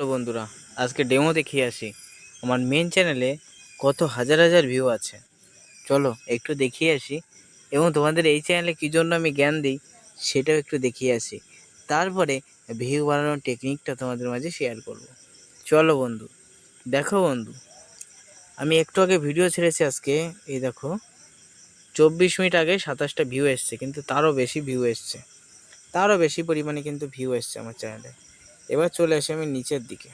Hello বন্ধুরা, আজকে demo দেখিয়ে আসি। আমার মেন চ্যানেলে কত হাজার হাজার ভিউ আছে, চলো একটু দেখিয়ে আসি। এবং তোমাদের এই চ্যানেলে কী জন্য আমি জ্ঞান দিই সেটাও একটু দেখিয়ে আসি। তারপরে ভিউ বাড়ানোর টেকনিকটা তোমাদের মাঝে শেয়ার করব। চলো বন্ধু, দেখো বন্ধু, আমি একটু আগে ভিডিও ছেড়েছি আজকে। এই দেখো, 24 মিনিট আগে 27টা ভিউ এসছে, কিন্তু তারও বেশি ভিউ এসছে, তারও বেশি পরিমাণে কিন্তু ভিউ এসছে আমার চ্যানেলে। এবার চলে আসি আমি নিচের দিকে,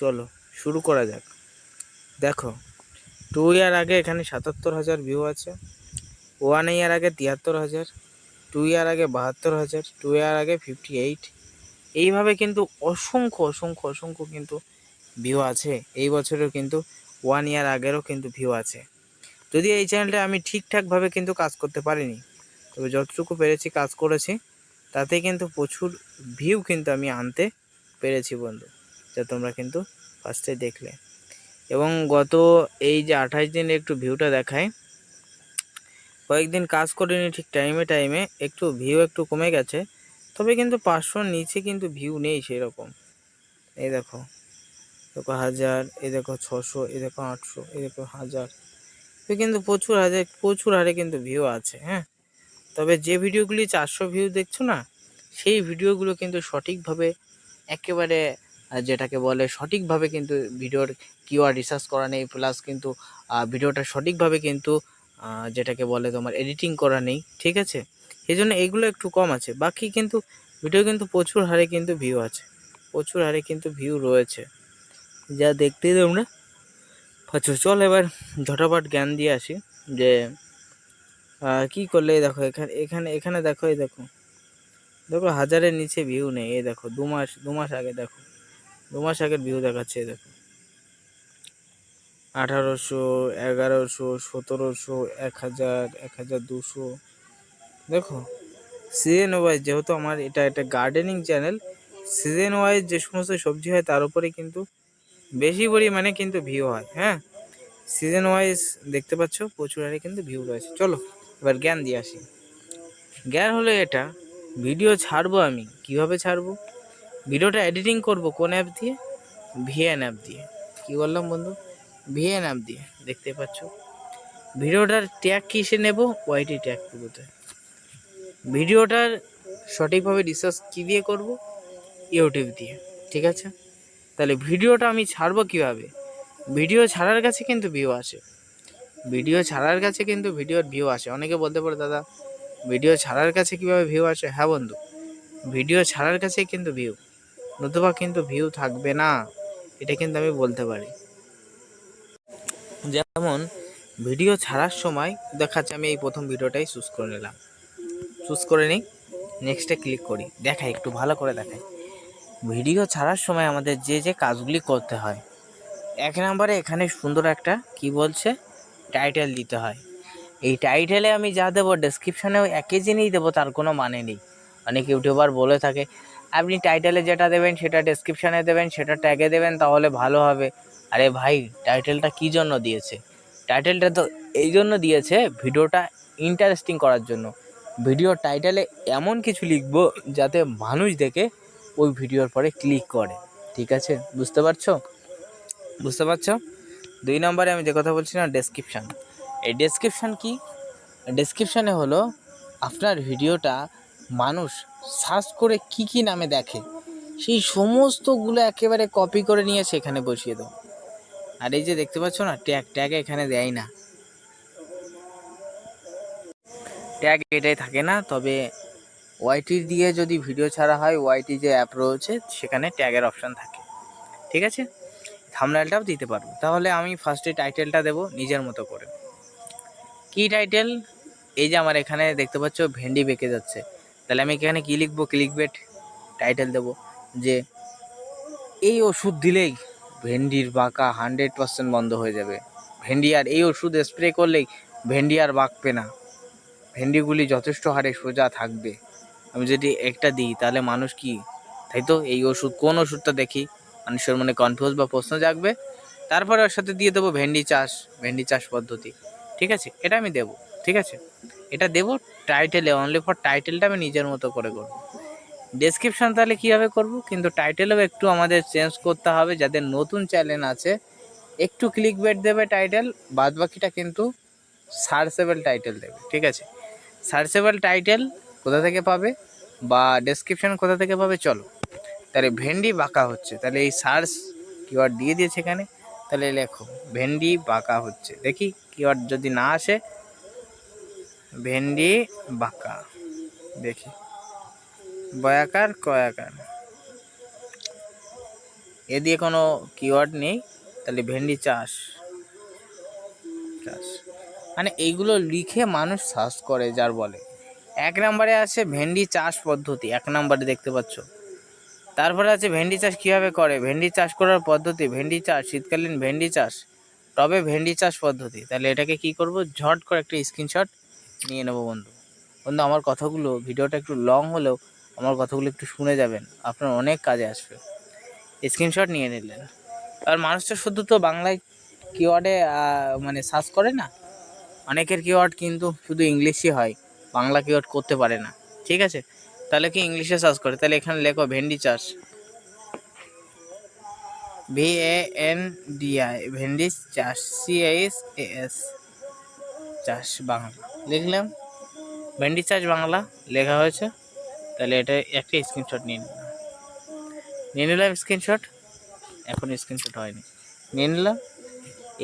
চলো শুরু করা যাক। দেখো, 2 ইয়ার আগে এখানে 77,000 ভিউ আছে, 1 ইয়ার আগে 73,000, 2 ইয়ার আগে 72,000, 2 ইয়ার আগে 58। এইভাবে কিন্তু অসংখ্য অসংখ্য অসংখ্য কিন্তু ভিউ আছে। এই বছরেও কিন্তু 1 ইয়ার আগেরও কিন্তু ভিউ আছে। যদি এই চ্যানেলটা আমি ঠিকঠাকভাবে কিন্তু কাজ করতে পারিনি, তবে যতটুকু পেরেছি কাজ করেছি, তাতে কিন্তু প্রচুর ভিউ কিন্তু আমি আনতে পেরেছি বন্ধু, যা তোমরা কিন্তু ফার্স্টে দেখলে। এবং গত এই যে 28 দিনে একটু ভিউটা দেখায়, কয়েকদিন কাজ করিনি ঠিক টাইমে একটু ভিউ একটু কমে গেছে, তবে কিন্তু 500-র নিচে কিন্তু ভিউ নেই সেরকম। এই দেখো, দেখো 1000, এই দেখো 600, এই দেখো 800, এই দেখো 1000, তো কিন্তু প্রচুর হারে কিন্তু ভিউ আছে। হ্যাঁ, তবে যে ভিডিওগুলি 400 ভিউ দেখছো না, সেই ভিডিওগুলো কিন্তু সঠিকভাবে একেবারে যেটাকে বলে সঠিকভাবে কিন্তু ভিডিওর কিওয়ার্ড রিসার্চ করা নেই, প্লাস কিন্তু ভিডিওটা সঠিকভাবে কিন্তু যেটাকে বলে তোমার এডিটিং করা নেই, ঠিক আছে? এই জন্য এইগুলো একটু কম আছে। বাকি কিন্তু ভিডিও কিন্তু প্রচুর হারে কিন্তু ভিউ আছে, প্রচুর হারে কিন্তু ভিউ রয়েছে, যা দেখতেই তোমরা পাচ্ছ। চল এবার ঝটাপট জ্ঞান দিয়ে আসি যে কি করলে। দেখো এখানে এখানে এখানে দেখো, এই দেখো, দেখো 1000-এর নিচে ভিউ নেই। এই দেখো, দু মাস আগে দেখো, 2 মাস আগের ভিউ দেখাচ্ছে। দেখো 1800, 1100, 1700, 1000, 1200। দেখো সিজন ওয়াইজ, যেহেতু আমার এটা একটা গার্ডেনিং চ্যানেল, সিজন ওয়াইজ যে সমস্ত সবজি হয় তার উপরে কিন্তু বেশি পরিমাণে কিন্তু ভিউ হয়। হ্যাঁ, সিজন ওয়াইজ দেখতে পাচ্ছ প্রচুর হারে কিন্তু ভিউ রয়েছে। চলো এবার জ্ঞান দিয়ে আসি। জ্ঞান হলো এটা, ভিডিও ছাড়বো আমি কিভাবে ছাড়বো, ভিডিওটা এডিটিং করব কোন অ্যাপ দিয়ে, ভিএন অ্যাপ দিয়ে। কি বললাম বন্ধু? ভিএন অ্যাপ দিয়ে। দেখতে পাচ্ছ ভিডিওটার ট্যাগ কিসে নেব, ওয়াইটি ট্যাগ পুরোতে। ভিডিওটার সঠিকভাবে রিসার্চ কী দিয়ে করব, ইউটিউব দিয়ে, ঠিক আছে? তাহলে ভিডিওটা আমি ছাড়বো কিভাবে? ভিডিও ছাড়ার কাছে কিন্তু ভিউ আসে, ভিডিও ছাড়ার কাছে কিন্তু ভিডিওর ভিউ আসে। অনেকে বলতে পারে দাদা ভিডিও ছাড়ার কাছে কিভাবে ভিউ আসে? হ্যাঁ বন্ধু, ভিডিও ছাড়ার কাছেই কিন্তু ভিউ, নতুবা কিন্তু ভিউ থাকবে না, এটা কিন্তু আমি বলতে পারি। যেমন ভিডিও ছাড়ার সময় দেখাচ্ছে, আমি এই প্রথম ভিডিওটাই চুজ করে নিলাম, চুজ করে নিই, নেক্সটে ক্লিক করি, দেখাই একটু ভালো করে দেখাই। ভিডিও ছাড়ার সময় আমাদের যে যে কাজগুলি করতে হয়, 1 নম্বরে এখানে সুন্দর একটা কি বলছে টাইটেল দিতে হয়। এই টাইটেলে আমি যা দেবো ডেসক্রিপশানেও একই জিনিস দেবো, তার কোনো মানে নেই। অনেক ইউটিউবার বলে থাকে আপনি টাইটেলে যেটা দেবেন সেটা ডেসক্রিপশানে দেবেন, সেটা ট্যাগে দেবেন, তাহলে ভালো হবে। আরে ভাই, টাইটেলটা কী জন্য দিয়েছে? টাইটেলটা তো এই জন্য দিয়েছে ভিডিওটা ইন্টারেস্টিং করার জন্য। ভিডিওর টাইটেলে এমন কিছু লিখবো যাতে মানুষ দেখে ওই ভিডিওর পরে ক্লিক করে, ঠিক আছে? বুঝতে পারছো? 2 নম্বরে আমি যে কথা বলছি না, ডেসক্রিপশান। এই ডেসক্রিপশান কি? ডেসক্রিপশানে হলো আপনার ভিডিওটা মানুষ সার্চ করে কি নামে দেখে, সেই সমস্তগুলো একেবারে কপি করে নিয়ে সেখানে বসিয়ে দাও। আর এই যে দেখতে পাচ্ছ না ট্যাগ এখানে দেয় না, ট্যাগ এটাই থাকে না। তবে ওয়াইটি দিয়ে যদি ভিডিও ছাড়া হয়, ওয়াইটি যে অ্যাপ রয়েছে সেখানে ট্যাগের অপশান থাকে, ঠিক আছে? থাম্বনেলটাও দিতে পারবো। তাহলে আমি ফার্স্টে টাইটেলটা দেবো নিজের মতো করে। কি টাইটেল? এই যে আমার এখানে দেখতে পাচ্ছ ভেন্ডি বেঁকে যাচ্ছে, তাহলে আমি এখানে কী লিখবো? ক্লিকবেট টাইটেল দেবো যে এই ওষুধ দিলেই ভেন্ডির বাঁকা 100% বন্ধ হয়ে যাবে, ভেন্ডি আর এই ওষুধ স্প্রে করলেই ভেন্ডি আর বাঁকবে না, ভেন্ডিগুলি যথেষ্ট হারে সোজা থাকবে। আমি যদি একটা দিই তাহলে মানুষ কি, তাই তো এই ওষুধ কোন ওষুধটা দেখি মানুষের মনে কনফিউজ বা প্রশ্ন জাগবে। তারপরে ওর সাথে দিয়ে দেবো ভেন্ডি চাষ পদ্ধতি, ঠিক আছে? এটা আমি দেবো, ঠিক আছে? এটা দেবো টাইটেলে, অনলি ফর টাইটেলটা আমি নিজের মতো করে করবো। ডেসক্রিপশন তাহলে কীভাবে করব, কিন্তু টাইটেলও একটু আমাদের চেঞ্জ করতে হবে। যাদের নতুন চ্যানেল আছে একটু ক্লিক বেট দেবে টাইটেল, বাদ বাকিটা কিন্তু সার্চেবল টাইটেল দেবে, ঠিক আছে? সার্চেবল টাইটেল কোথা থেকে পাবে বা ডেসক্রিপশন কোথা থেকে পাবে, চলো। তাহলে ভেন্ডি বাঁকা হচ্ছে, তাহলে এই সার্চ কিওয়ার্ড দিয়ে দিয়েছে এখানে, তাহলে লেখো ভেন্ডি বাঁকা হচ্ছে। দেখি কিওয়ার্ড যদি না আসে, ভেন্ডি বাঁকা, দেখি বয়াকার কয়াকার, এ দিয়ে কোনো কিওয়ার্ড নেই, তাহলে ভেন্ডি চাষ, মানে এইগুলো লিখে মানুষ সার্চ করে, যার বলে 1 নম্বরে আছে ভেন্ডি চাষ পদ্ধতি, 1 নম্বরে দেখতে পাচ্ছ। তারপরে আছে ভেন্ডি চাষ কীভাবে করে, ভেন্ডি চাষ করার পদ্ধতি, ভেন্ডি চাষ, শীতকালীন ভেন্ডি চাষ, তবে ভেন্ডি চাষ পদ্ধতি। তাহলে এটাকে কি করব, ঝট করে একটা স্ক্রিনশট নিয়ে নেবো। বন্ধু আমার কথাগুলো, ভিডিওটা একটু লং হলেও আমার কথাগুলো একটু শুনে যাবেন, আপনার অনেক কাজে আসবে। স্ক্রিনশট নিয়ে নিলেন। আর মানুষটা শুধু তো বাংলায় কিওয়ার্ডে মানে সার্চ করে না, অনেকের কিওয়ার্ড কিন্তু শুধু ইংলিশই হয়, বাংলা কিওয়ার্ড করতে পারে না, ঠিক আছে? তাহলে কি ইংলিশে সার্চ করে, তাহলে এখানে লেখো ভেন্ডি চাষ, VANDI, ভেন্ডি চাষ, CAS চাষ বাংলা লিখলাম, ভেন্ডি চাষ বাংলা লেখা হয়েছে। তাহলে এটা একটা স্ক্রিনশট নিয়ে নিলাম স্ক্রিনশট, এখন স্ক্রিনশট হয়নি, নিয়ে নিলাম।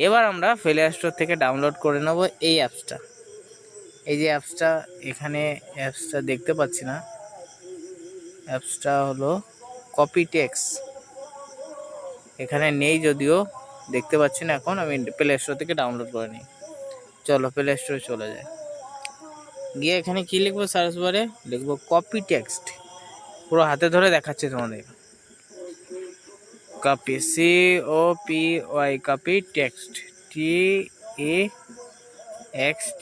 এবার আমরা প্লে স্টোর থেকে ডাউনলোড করে নেব এই অ্যাপসটা। এই যে অ্যাপসটা, এখানে অ্যাপসটা দেখতে পাচ্ছি না, অ্যাপসটা হলো কপিটেক্স, এখানে নেই যদিও, দেখতে পাচ্ছি না এখন। আমি প্লে স্টোর থেকে ডাউনলোড করে নিই। চলো প্লে স্টোরে চলে যায়, গিয়ে এখানে কি লিখবো, সার্চ বারে লিখবো কপি টেক্সট, পুরো হাতে ধরে দেখাচ্ছে তোমাদের, copy, COPY, copy text, TEXT।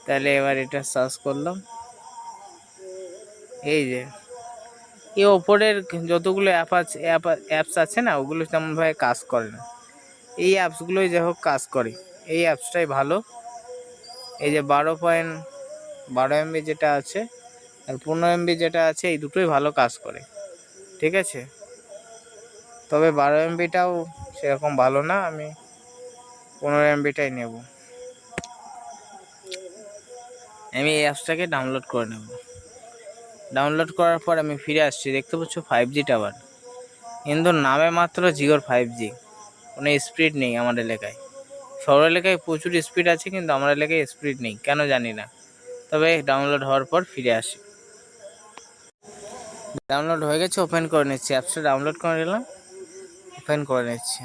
তাহলে এবার এটা সার্চ করলাম, এই যে এই ওপরের যতগুলো অ্যাপস আছে না, ওগুলো তেমনভাবে কাজ করে না, এই অ্যাপসগুলোই যাই হোক কাজ করে। এই অ্যাপসটাই ভালো। এই যে 12 MB যেটা আছে আর 15 MB যেটা আছে, এই দুটোই ভালো কাজ করে, ঠিক আছে? তবে 12 MBটাও সেরকম ভালো না, আমি 15 MBটাই নেব। আমি এই অ্যাপসটাকে ডাউনলোড করে নেব। ডাউনলোড করার পর আমি ফিরে আসছি, দেখতে পাচ্ছ 5G টাওয়ার, কিন্তু নামে মাত্র জিওর 5G, কোনো স্পিড নেই আমার এলাকায়। শহর এলাকায় প্রচুর স্পিড আছে, কিন্তু আমার এলাকায় স্পিড নেই, কেন জানি না। তবে ডাউনলোড হওয়ার পর ফিরে আসি। ডাউনলোড হয়ে গেছে, ওপেন করে নিচ্ছি, অ্যাপসটা ডাউনলোড করে নিলাম, ওপেন করে নিচ্ছি।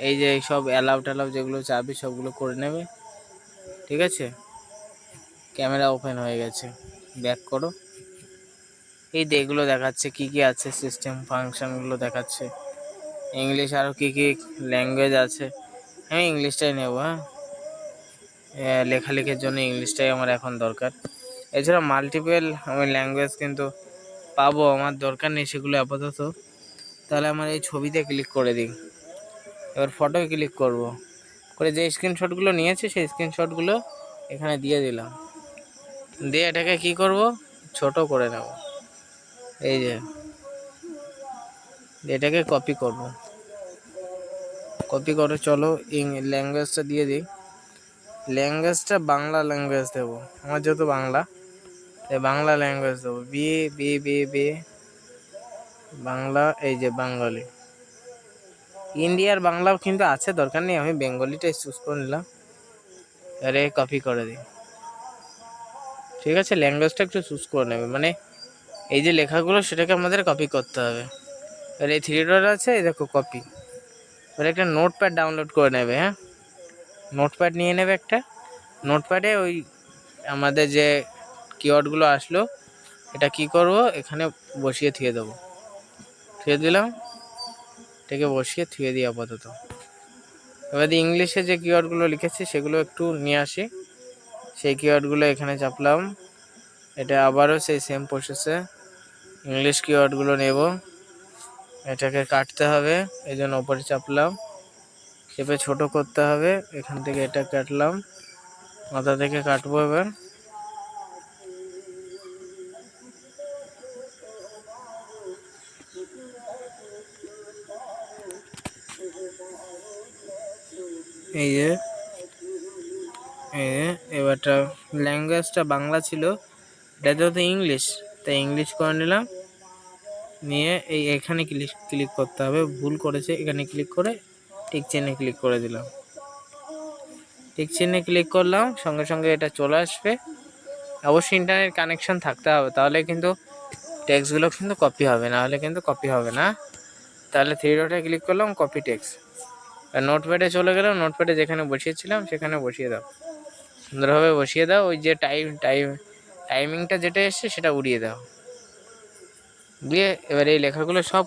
এই যে সব অ্যালাউ যেগুলো চাবি সবগুলো করে নেবে, ঠিক আছে? ক্যামেরা ওপেন হয়ে গেছে, ব্যাক করো। এই যে এগুলো দেখাচ্ছে কি কি আছে, সিস্টেম ফাংশনগুলো দেখাচ্ছে, ইংলিশ আরও কি কি ল্যাঙ্গুয়েজ আছে। আমি ইংলিশটাই নেব, হ্যাঁ, লেখালেখির জন্য ইংলিশটাই আমার এখন দরকার। এছাড়া মাল্টিপল আমি ল্যাঙ্গুয়েজ কিন্তু পাবো, আমার দরকার নেই সেগুলো আপাতত। তাহলে আমার এই ছবিতে ক্লিক করে দিই, এবার ফটোয় ক্লিক করব, করে যে স্ক্রিনশটগুলো নিয়েছি সেই স্ক্রিনশটগুলো এখানে দিয়ে দিলাম, দিয়ে এটাকে কি করব, ছোট করে নেব। এই যে এটাকে কপি করব, কপি করে চলো ল্যাঙ্গুয়েজটা দিয়ে দিই। ল্যাঙ্গুয়েজটা বাংলা ল্যাঙ্গুয়েজ দেবো, আমার যেহেতু বাংলা, তাই বাংলা ল্যাঙ্গুয়েজ দেবো, বি বাংলা। এই যে বাঙালি, ইন্ডিয়ার বাংলাও কিন্তু আছে, দরকার নেই, আমি বেঙ্গলিটাই চুজ করে নিলাম। আরে কপি করে দিই, ঠিক আছে? ল্যাঙ্গুয়েজটা একটু চুজ করে নেবে, মানে এই যে লেখাগুলো সেটাকে আমাদের কপি করতে হবে। আর এই 3 ডট আছে, এই দেখো কপি। এবার একটা নোটপ্যাড ডাউনলোড করে নেবে, হ্যাঁ, নোটপ্যাড নিয়ে নেবে একটা। নোটপ্যাডে ওই আমাদের যে কিওয়ার্ডগুলো আসলো, এটা কি করব, এখানে বসিয়ে থুয়ে দেবো, থুয়ে দিলাম, এটাকে বসিয়ে থুয়ে দিই আপাতত। এবার ইংলিশে যে কিওয়ার্ডগুলো লিখেছি সেগুলো একটু নিয়ে আসি, সেই কিওয়ার্ডগুলো এখানে চাপলাম। এটা আবারও সেই সেম প্রসেসে ইংলিশ কিওয়ার্ডগুলো নেব, এটাকে কাটতে হবে, এই জন্য ওপরে চাপলাম, চেপে ছোট করতে হবে, এখান থেকে এটা কাটলাম, মাথা থেকে কাটবো। এবার এই যে এবারটা ল্যাঙ্গুয়েজটা বাংলা ছিল, এটা তো ইংলিশ, তাই ইংলিশ করে নিলাম। নিয়ে এখানে ক্লিক করতে হবে, ভুল করেছে, এখানে ক্লিক করে টিক চিহ্নে ক্লিক করে দিলাম। টিক চিহ্নে ক্লিক করলাম, সঙ্গে সঙ্গে এটা চলে আসবে। অবশ্যই ইন্টারনেট কানেকশন থাকতে হবে, তাহলে কিন্তু টেক্সটগুলো কিন্তু কপি হবে, না হলে কিন্তু কপি হবে না। তাহলে থ্রি ডটে ক্লিক করলাম, কপি টেক্সট। আর নোটপ্যাডে চলে গেলাম, নোটপ্যাডে যেখানে বসিয়েছিলাম সেখানে বসিয়ে দাও, সুন্দরভাবে বসিয়ে দাও। ওই যে টাইমিংটা যেটা এসছে সেটা উড়িয়ে দাও। দিয়ে এবার এই লেখাগুলো সব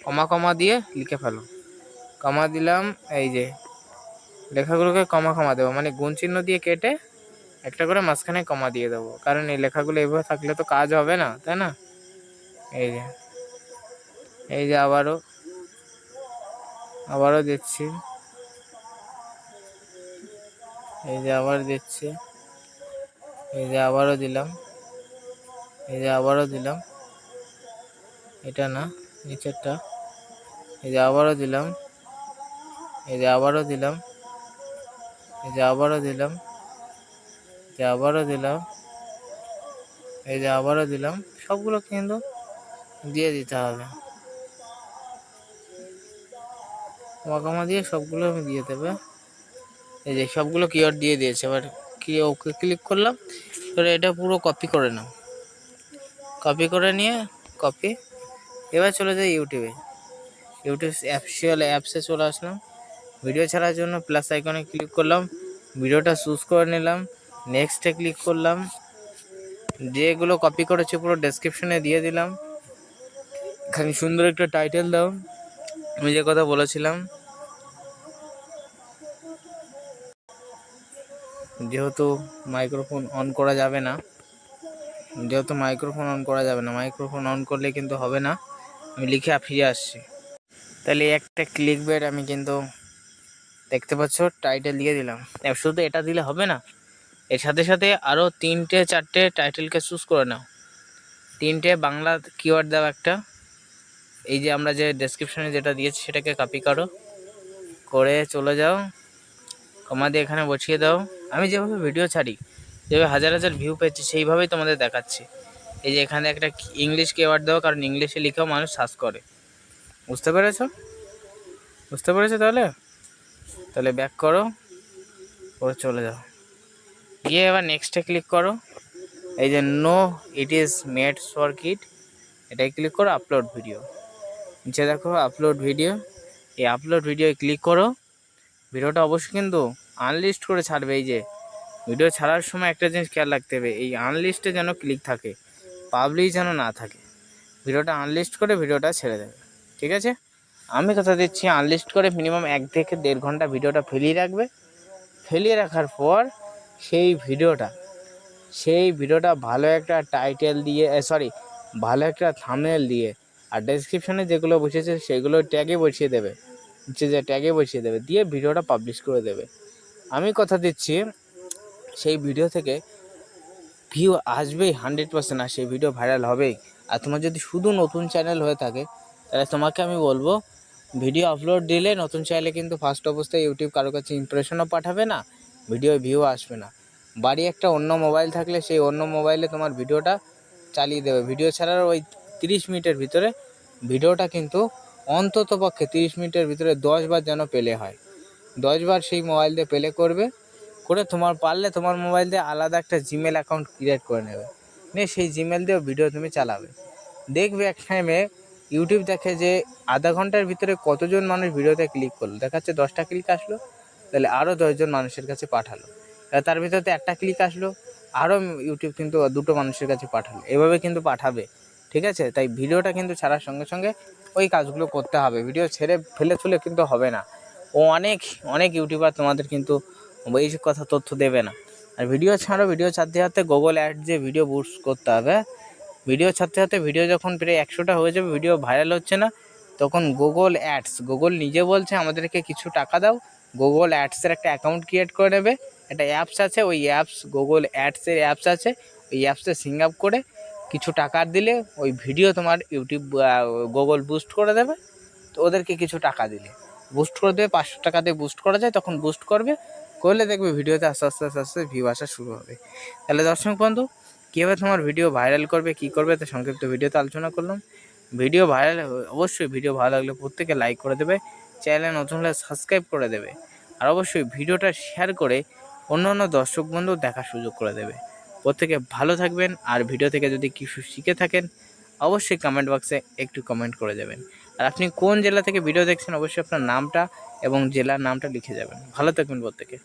কমা কমা দিয়ে লিখে ফেলো। কমা দিলাম, এই যে লেখাগুলোকে কমা কমা দেবো, মানে গুণ চিহ্ন দিয়ে কেটে একটা করে মাঝখানে কমা দিয়ে দেবো, কারণ এই লেখাগুলো এইভাবে থাকলে তো কাজ হবে না, তাই না? এই যে আবারও দিচ্ছি, এই যে আবার দিচ্ছি, এই যে আবারও দিলাম, এই যে আবারও দিলাম, এটা না নিচেরটা, এই যে আবারও দিলাম, এই যে আবারও দিলাম, এই যে আবারও দিলাম, এই যে আবারও দিলাম, এই যে আবারও দিলাম। সবগুলো কিন্তু দিয়ে দিতে হবে, কমা দিয়ে সবগুলো দিয়ে দেবে। এই যে সবগুলো কিওয়ার্ড দিয়ে দিয়েছে। এবার ওকে ক্লিক করলাম। এবার এটা পুরো কপি করে নাও, কপি করে নিয়ে এবার চলে যাই ইউটিউব অ্যাপসে চলে আসলাম। ভিডিও ছাড়ার জন্য প্লাস আইকনে ক্লিক করলাম, ভিডিওটা চুজ করে নিলাম, নেক্সটে ক্লিক করলাম। যেগুলো কপি করেছে পুরো ডেসক্রিপশনে দিয়ে দিলাম। এখানে সুন্দর একটা টাইটেল দাও, আমি যে কথা বলেছিলাম। যেহেতু মাইক্রোফোন অন করা যাবে না, মাইক্রোফোন অন করলে কিন্তু হবে না। আমি লিখে ফিরে আসছি। তাহলে একটা ক্লিক বেট আমি কিন্তু দেখতে পাচ্ছ টাইটেল দিয়ে দিলাম। শুধু এটা দিলে হবে না, এর সাথে সাথে আরও 3-4টে টাইটেলকে চুজ করে নাও। 3টে বাংলা কিওয়ার্ড দাও একটা। এই যে আমরা যে ডেসক্রিপশনে যেটা দিয়েছি সেটাকে কপি করে চলে যাও, কমা দিয়ে এখানে বসিয়ে দাও। আমি যেভাবে ভিডিও ছাড়ি, যেভাবে হাজার হাজার ভিউ পেয়েছি, সেইভাবেই তোমাদের দেখাচ্ছি। এই যে এখানে একটা ইংলিশ কিওয়ার্ড দাও, কারণ ইংলিশে লিখেও মানুষ সার্চ করে। বুঝতে পেরেছো তাহলে ব্যাক করো, করে চলে যাও, গিয়ে এবার নেক্সটে ক্লিক করো। এই যে no it is made for kid, এটাই ক্লিক করো। আপলোড ভিডিও, নিচে দেখো আপলোড ভিডিও, এই আপলোড ভিডিও ক্লিক করো। ভিডিওটা অবশ্যই কিন্তু আনলিস্ট করে ছাড়বে। এই যে ভিডিও ছাড়ার সময় একটা জিনিস খেয়াল রাখতে হবে, এই আনলিস্টে যেন ক্লিক থাকে, পাবলিক যেন না থাকে। ভিডিওটা আনলিস্ট করে ভিডিওটা ছেড়ে দেবে, ঠিক আছে? আমি কথা দিচ্ছি, আনলিস্ট করে মিনিমাম 1 থেকে 1.5 ঘন্টা ভিডিওটা ফেলিয়ে রাখবে। ফেলিয়ে রাখার পর সেই ভিডিওটা ভালো একটা টাইটেল দিয়ে, ভালো একটা থাম্বনেল দিয়ে, আর ডেসক্রিপশনে যেগুলো বসেছে সেগুলো ট্যাগে বসিয়ে দেবে, দিয়ে ভিডিওটা পাবলিশ করে দেবে। আমি কথা দিচ্ছি, সেই ভিডিও থেকে ভিউ আসবেই 100%, আর সেই ভিডিও ভাইরাল হবেই। আর তোমার যদি শুধু নতুন চ্যানেল হয়ে থাকে, তাহলে তোমাকে আমি বলবো, ভিডিও আপলোড দিলে নতুন চ্যানেলে কিন্তু ফার্স্ট অবস্থায় ইউটিউব কারো কাছে ইমপ্রেশনও পাঠাবে না, ভিডিও ভিউ আসবে না। বাড়ি একটা অন্য মোবাইল থাকলে সেই অন্য মোবাইলে তোমার ভিডিওটা চালিয়ে দেবে। ভিডিও ছাড়ার ওই 30 মিনিটের ভিতরে ভিডিওটা কিন্তু অন্তত পক্ষে 30 মিনিটের ভিতরে 10 বার যেন প্লে হয়, 10 বার সেই মোবাইল দিয়ে প্লে করে তোমার পারলে তোমার মোবাইল দিয়ে আলাদা একটা জিমেল অ্যাকাউন্ট ক্রিয়েট করে নেবে, নিয়ে সেই জিমেল দিয়েও ভিডিও তুমি চালাবে। দেখবে এক টাইমে ইউটিউব দেখে যে আধা ঘন্টার ভিতরে কতজন মানুষ ভিডিওতে ক্লিক করলো, দেখাচ্ছে 10টা ক্লিক আসলো, তাহলে আরও 10জন মানুষের কাছে পাঠালো, তার ভিতরে একটা ক্লিক আসলো, আরও ইউটিউব কিন্তু 2টো মানুষের কাছে পাঠালো, এভাবে কিন্তু পাঠাবে, ঠিক আছে? তাই ভিডিওটা কিন্তু ছাড়ার সঙ্গে সঙ্গে ওই কাজগুলো করতে হবে, ভিডিও ছেড়ে ফেলে কিন্তু হবে না। অনেক ইউটিউবার তোমাদের কিন্তু এই কথা তথ্য দেবে না। আর ভিডিও ছাড়তে ছাড়তে গুগল অ্যাড যে ভিডিও বুস্ট করতে হবে। ভিডিও ছাড়তে ভিডিও যখন প্রায় 100টা হয়ে যাবে, ভিডিও ভাইরাল হচ্ছে না, তখন গুগল নিজে বলছে আমাদেরকে কিছু টাকা দাও। গুগল অ্যাডসের একটা অ্যাকাউন্ট ক্রিয়েট করে নেবে, একটা অ্যাপস আছে, ওই গুগল অ্যাডসের অ্যাপস আছে, ওই অ্যাপসে সিং আপ করে কিছু টাকা দিলে ওই ভিডিও তোমার ইউটিউব গুগল বুস্ট করে দেবে। তো ওদেরকে কিছু টাকা দিলে বুস্ট করে দেবে, 500 টাকা দিয়ে বুস্ট করা যায়, তখন বুস্ট করবে, করলে দেখবে ভিডিওতে আস্তে আস্তে আস্তে আস্তে ভিউ আসা শুরু হবে। তাহলে দর্শক বন্ধু, কীভাবে তোমার ভিডিও ভাইরাল করবে, কী করবে, তা সংক্ষিপ্ত ভিডিওতে আলোচনা করলাম। ভিডিও ভাইরাল, অবশ্যই ভিডিও ভালো লাগলে প্রত্যেকে লাইক করে দেবে, চ্যানেলে নতুন হলে সাবস্ক্রাইব করে দেবে, আর অবশ্যই ভিডিওটা শেয়ার করে অন্য অন্য দর্শক বন্ধু দেখার সুযোগ করে দেবে। প্রত্যেকে ভালো থাকবেন, আর ভিডিও থেকে যদি কিছু শিখে থাকেন অবশ্যই কমেন্ট বক্সে একটু কমেন্ট করে যাবেন। আর আপনি কোন জেলা থেকে ভিডিও দেখছেন অবশ্যই আপনার নামটা এবং জেলার নামটা লিখে যাবেন। ভালো থাকবেন প্রত্যেকে।